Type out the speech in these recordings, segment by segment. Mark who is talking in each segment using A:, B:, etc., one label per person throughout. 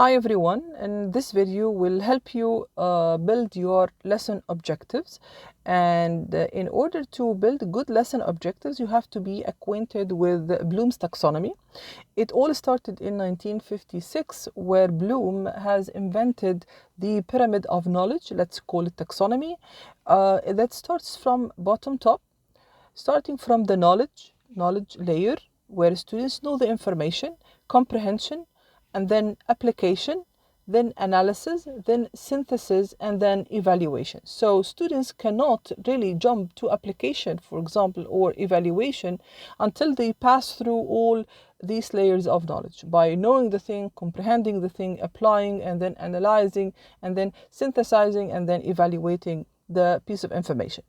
A: Hi everyone, and this video will help you build your lesson objectives. And in order to build good lesson objectives, you have to be acquainted with Bloom's taxonomy. It all started in 1956, where Bloom has invented the pyramid of knowledge, let's call it taxonomy, that starts from bottom top, starting from the knowledge layer, where students know the information, comprehension, and then application, then analysis, then synthesis, and then evaluation. So students cannot really jump to application, for example, or evaluation until they pass through all these layers of knowledge by knowing the thing, comprehending the thing, applying, and then analyzing, and then synthesizing, and then evaluating the piece of information.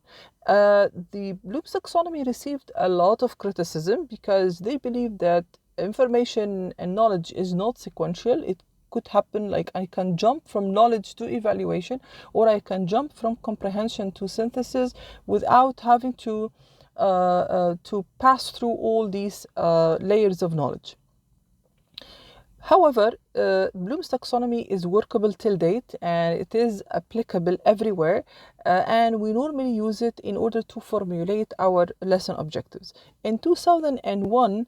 A: The Bloom's taxonomy received a lot of criticism because they believe that information and knowledge is not sequential. It could happen like I can jump from knowledge to evaluation, or I can jump from comprehension to synthesis without having to pass through all these layers of knowledge. However, Bloom's taxonomy is workable till date, and it is applicable everywhere, and we normally use it in order to formulate our lesson objectives. In 2001,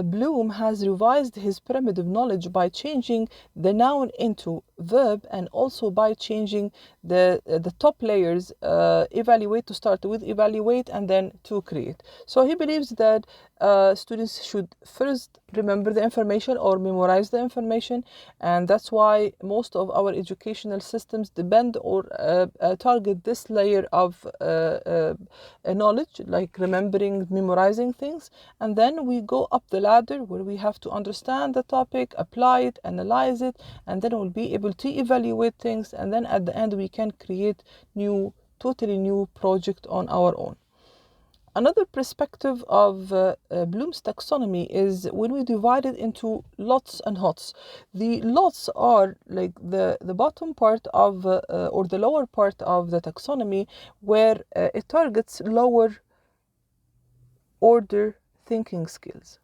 A: Bloom has revised his pyramid of knowledge by changing the noun into verb, and also by changing the top layers, evaluate, to start with evaluate, and then to create. So he believes that students should first remember the information or memorize the information, and that's why most of our educational systems depend or target this layer of knowledge, like remembering, memorizing things, and then we go up the ladder where we have to understand the topic, apply it, analyze it, and then we'll be able to evaluate things, and then at the end we can create totally new project on our own. Another perspective of Bloom's taxonomy is when we divide it into lots and hots. The lots are like the bottom part of or the lower part of the taxonomy, where it targets lower order thinking skills.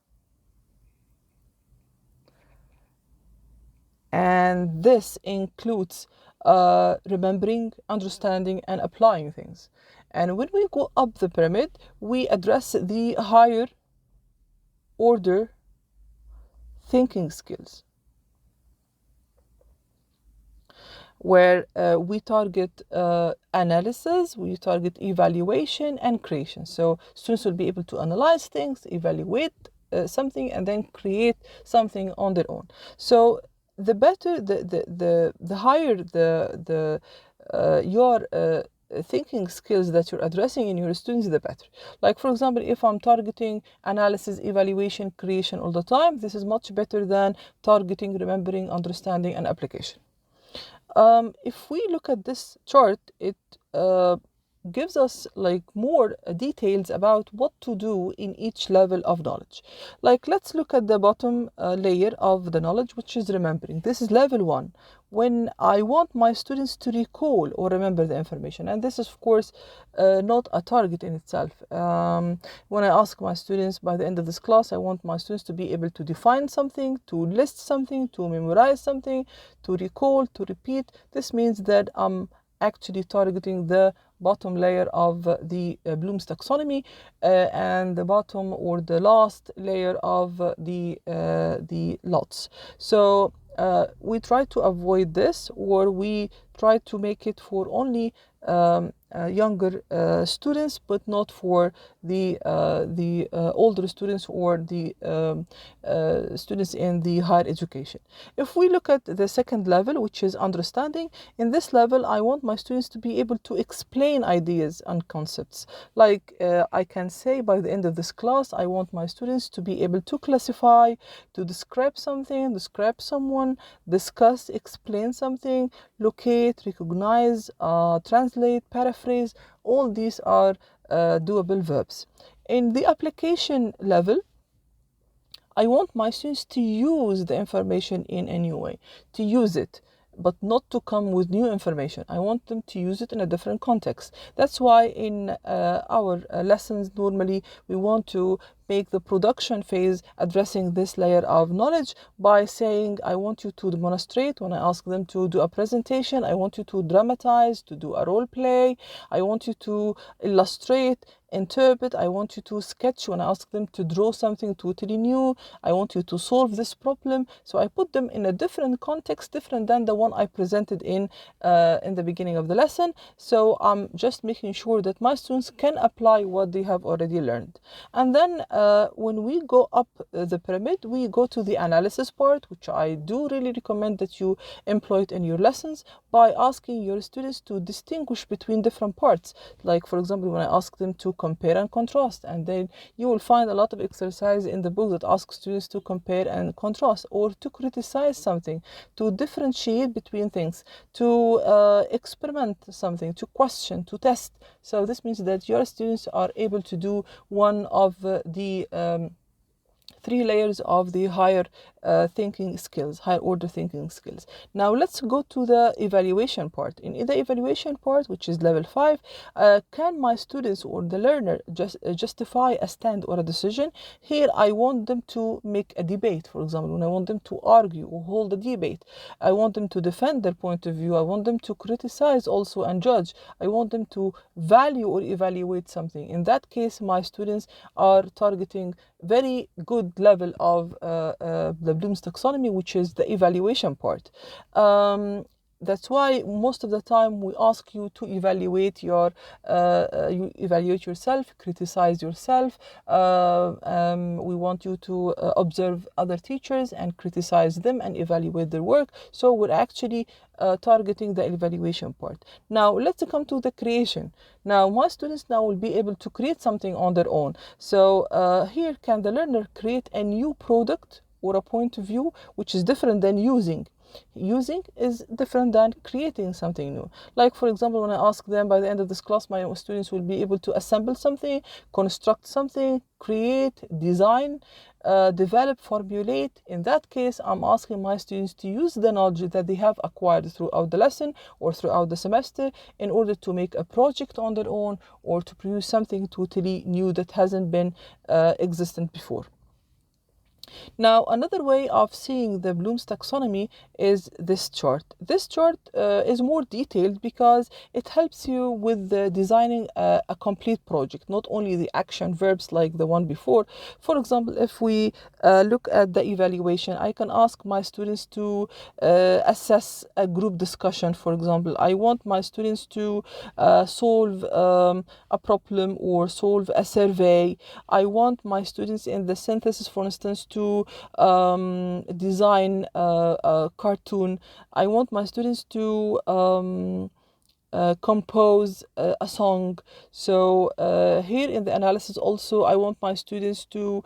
A: And this includes remembering, understanding, and applying things. And when we go up the pyramid, we address the higher order thinking skills, where we target analysis, we target evaluation, and creation. So students will be able to analyze things, evaluate something, and then create something on their own. So the better, the higher your thinking skills that you're addressing in your students, the better. Like, for example, if I'm targeting analysis, evaluation, creation all the time, this is much better than targeting remembering, understanding, and application. If we look at this chart, it gives us like more details about what to do in each level of knowledge. Like, let's look at the bottom layer of the knowledge, which is remembering. This is level 1, when I want my students to recall or remember the information, and this is of course not a target in itself. When I ask my students by the end of this class, I want my students to be able to define something, to list something, to memorize something, to recall, to repeat. This means that I'm actually targeting the bottom layer of the Bloom's taxonomy, and the bottom or the last layer of the lots. So we try to avoid this, or we try to make it for only younger students, but not for the older students or the students in the higher education. If we look at the second level, which is understanding, in this level I want my students to be able to explain ideas and concepts. Like I can say by the end of this class, I want my students to be able to classify, to describe something, describe someone, discuss, explain something, locate, recognize, translate, paraphrase. All these are doable verbs. In the application level, I want my students to use the information in a new way, to use it, but not to come with new information. I want them to use it in a different context. That's why in our lessons, normally we want to make the production phase addressing this layer of knowledge by saying, I want you to demonstrate. When I ask them to do a presentation, I want you to dramatize, to do a role play. I want you to illustrate, interpret. I want you to sketch. When I ask them to draw something totally new, I want you to solve this problem. So I put them in a different context, different than the one I presented in the beginning of the lesson. So I'm just making sure that my students can apply what they have already learned. And then when we go up the pyramid, we go to the analysis part, which I do really recommend that you employ it in your lessons by asking your students to distinguish between different parts. Like, for example, when I ask them to compare and contrast, and then you will find a lot of exercise in the book that asks students to compare and contrast, or to criticize something, to differentiate between things, to experiment something, to question, to test. So this means that your students are able to do one of the three layers of the higher thinking skills, higher order thinking skills. Now let's go to the evaluation part. In the evaluation part, which is level 5, can my students or the learner justify a stand or a decision? Here I want them to make a debate. For example, when I want them to argue or hold a debate, I want them to defend their point of view. I want them to criticize also and judge. I want them to value or evaluate something. In that case, my students are targeting very good level of the Bloom's taxonomy, which is the evaluation part. That's why most of the time we ask you to evaluate you evaluate yourself, criticize yourself. We want you to observe other teachers and criticize them and evaluate their work. So we're actually targeting the evaluation part. Now let's come to the creation. Now my students now will be able to create something on their own. So here can the learner create a new product or a point of view which is different than using. Using is different than creating something new. Like, for example, when I ask them by the end of this class, my students will be able to assemble something, construct something, create, design, develop, formulate. In that case, I'm asking my students to use the knowledge that they have acquired throughout the lesson or throughout the semester in order to make a project on their own or to produce something totally new that hasn't been existent before. Now, another way of seeing the Bloom's taxonomy is this chart. This chart is more detailed because it helps you with designing a complete project, not only the action verbs like the one before. For example, if we look at the evaluation, I can ask my students to assess a group discussion. For example, I want my students to solve a problem or solve a survey. I want my students in the synthesis, for instance, to design a cartoon. I want my students to compose a song. So here in the analysis also, I want my students to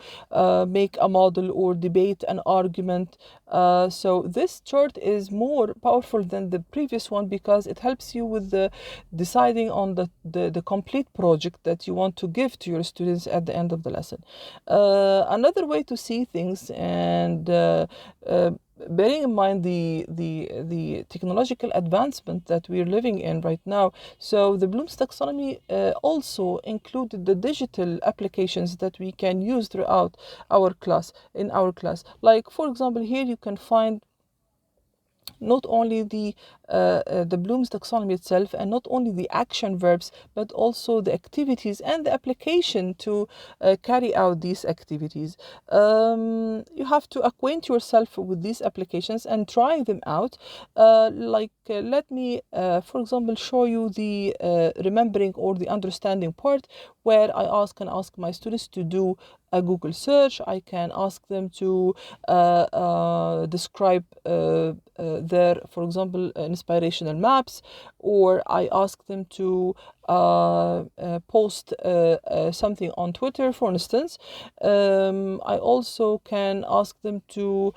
A: make a model or debate an argument. So this chart is more powerful than the previous one because it helps you with the deciding on the complete project that you want to give to your students at the end of the lesson. Another way to see things, and bearing in mind the technological advancement that we're living in right now, so the Bloom's taxonomy also included the digital applications that we can use throughout our class, like, for example, here you can find not only the Bloom's taxonomy itself and not only the action verbs, but also the activities and the application to carry out these activities. You have to acquaint yourself with these applications and try them out. Let me, for example, show you the remembering or the understanding part, where I can ask my students to do a Google search. I can ask them to describe their, for example, inspirational maps, or I ask them to post something on Twitter, for instance. I also can ask them to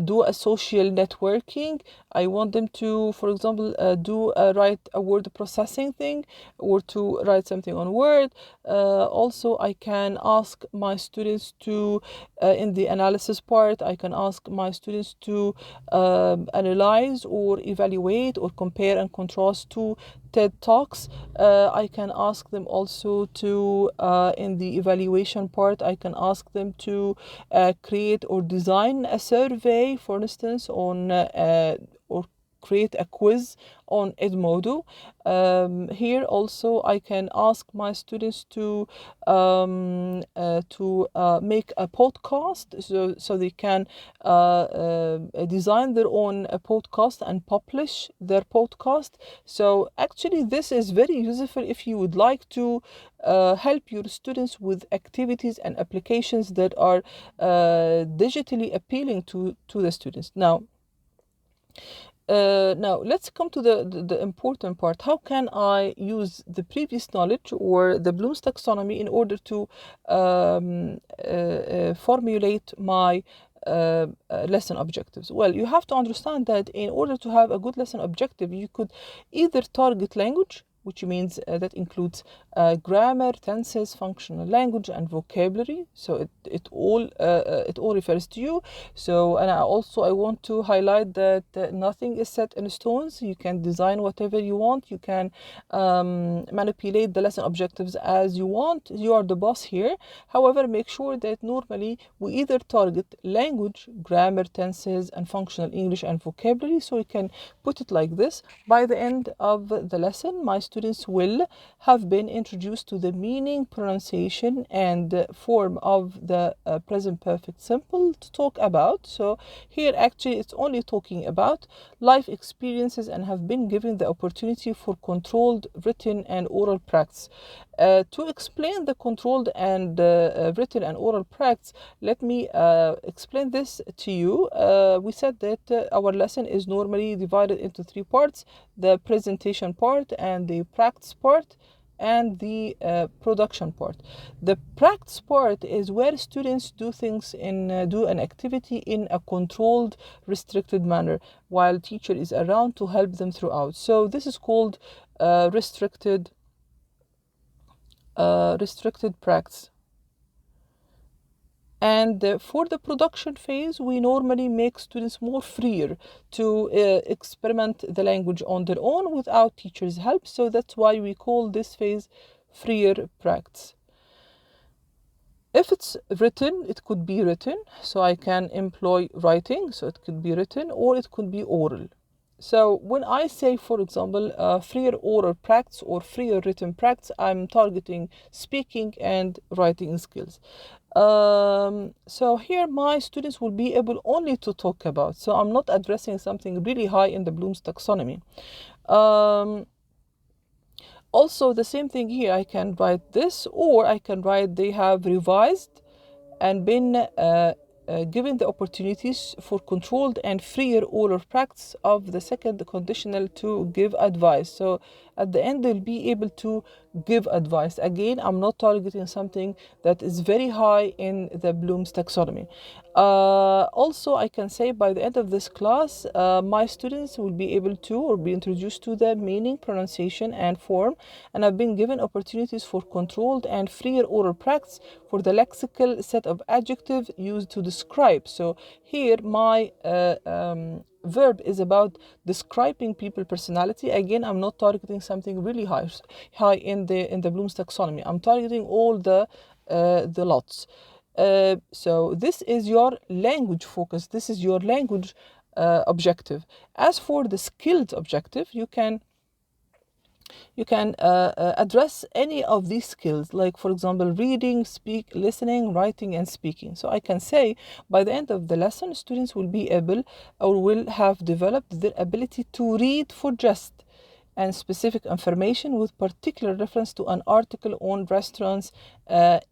A: do a social networking. I want them to, for example, write a word processing thing, or to write something on Word. Also, I can ask my students to, in the analysis part, I can ask my students to analyze or evaluate or compare and contrast two TED Talks. I can ask them also to, in the evaluation part, I can ask them to create or design a survey, for instance, on or create a quiz on Edmodo. Here also I can ask my students to make a podcast, so they can design their own podcast and publish their podcast. So actually this is very useful if you would like to help your students with activities and applications that are digitally appealing to the students. Now let's come to the important part. How can I use the previous knowledge or the Bloom's taxonomy in order to formulate my lesson objectives? Well, you have to understand that in order to have a good lesson objective, you could either target language, which means that includes grammar, tenses, functional language, and vocabulary. So it all refers to you. So, and I want to highlight that nothing is set in stones. You can design whatever you want. You can manipulate the lesson objectives as you want. You are the boss here. However, make sure that normally we either target language, grammar, tenses, and functional English and vocabulary. So you can put it like this. By the end of the lesson, my students will have been introduced to the meaning, pronunciation, and form of the present perfect simple to talk about. So here actually it's only talking about life experiences and have been given the opportunity for controlled written and oral practice. To explain the controlled and written and oral practice, let me explain this to you. We said that our lesson is normally divided into three parts: the presentation part and the practice part and the production part. The practice part is where students do things do an activity in a controlled, restricted manner while teacher is around to help them throughout. So this is called restricted practice. And for the production phase, we normally make students more freer to experiment the language on their own without teachers' help. So that's why we call this phase freer practice. If it's written, it could be written. So I can employ writing. So it could be written or it could be oral. So when I say, for example, freer oral practice or freer written practice, I'm targeting speaking and writing skills. So here my students will be able only to talk about. So I'm not addressing something really high in the Bloom's taxonomy. Also, the same thing here. I can write this, or I can write they have revised and been given the opportunities for controlled and freer oral practice of the second conditional to give advice. So at the end, they'll be able to give advice. Again, I'm not targeting something that is very high in the Bloom's taxonomy. Also, I can say by the end of this class, my students will be able to or be introduced to the meaning, pronunciation, and form, and have been given opportunities for controlled and freer oral practice for the lexical set of adjectives used to describe. So here my verb is about describing people personality. Again, I'm not targeting something really high in the Bloom's taxonomy. I'm targeting all the lots. So this is your language focus. This is your language objective. As for the skills objective, you can address any of these skills, like for example reading, listening, writing, and speaking. So I can say by the end of the lesson, students will be able or will have developed their ability to read for just and specific information with particular reference to an article on restaurants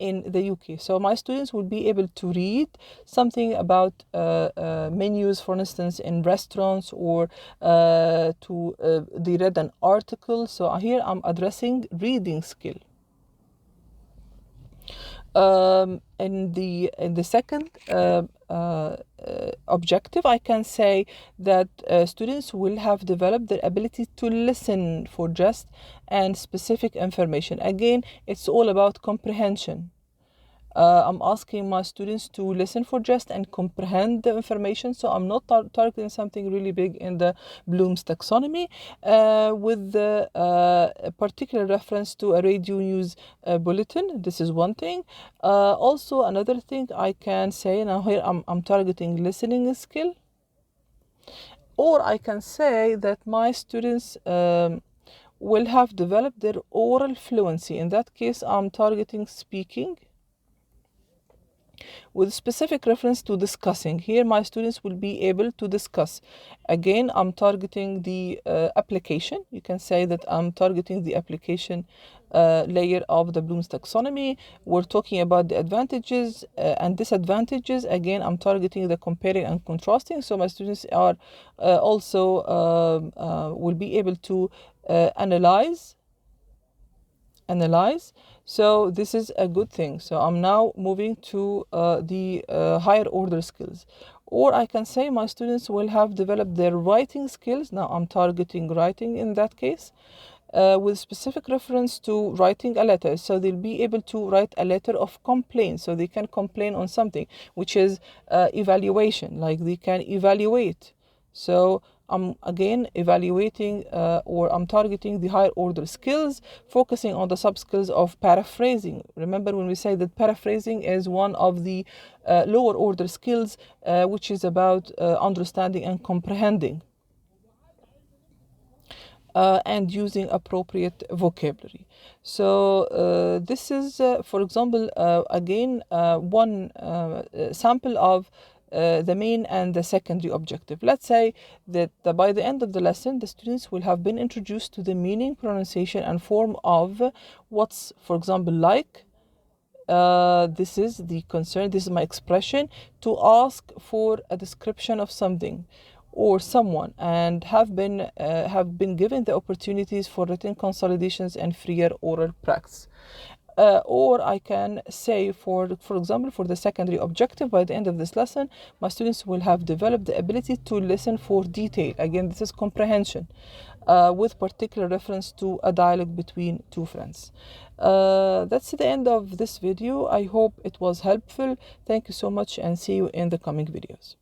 A: in the UK. So my students will be able to read something about menus, for instance, in restaurants, or they read an article. So here I'm addressing reading skill. In the second objective, I can say that students will have developed their ability to listen for just and specific information. Again, it's all about comprehension. I'm asking my students to listen for just and comprehend the information. So I'm not targeting something really big in the Bloom's taxonomy with the particular reference to a radio news bulletin. This is one thing. Also, another thing I can say now here, I'm targeting listening skill. Or I can say that my students will have developed their oral fluency. In that case, I'm targeting speaking with specific reference to discussing. Here my students will be able to discuss. Again, I'm targeting the application. You can say that I'm targeting the application layer of the Bloom's taxonomy. We're talking about the advantages and disadvantages. Again, I'm targeting the comparing and contrasting. So my students are also will be able to analyze. So this is a good thing. So I'm now moving to the higher order skills. Or I can say my students will have developed their writing skills. Now I'm targeting writing in that case. With specific reference to writing a letter. So they'll be able to write a letter of complaint. So they can complain on something, which is evaluation, like they can evaluate. So I'm again evaluating or I'm targeting the higher order skills, focusing on the sub skills of paraphrasing. Remember when we say that paraphrasing is one of the lower order skills, which is about understanding and comprehending. And using appropriate vocabulary. So this is, for example, again, one sample of the main and the secondary objective. Let's say that by the end of the lesson, the students will have been introduced to the meaning, pronunciation, and form of what's, for example, like. This is the concern, this is my expression, to ask for a description of something or someone, and have been given the opportunities for written consolidations and freer oral practice. Or I can say, for example, for the secondary objective, by the end of this lesson, my students will have developed the ability to listen for detail. Again, this is comprehension, with particular reference to a dialogue between two friends. That's the end of this video. I hope it was helpful. Thank you so much and see you in the coming videos.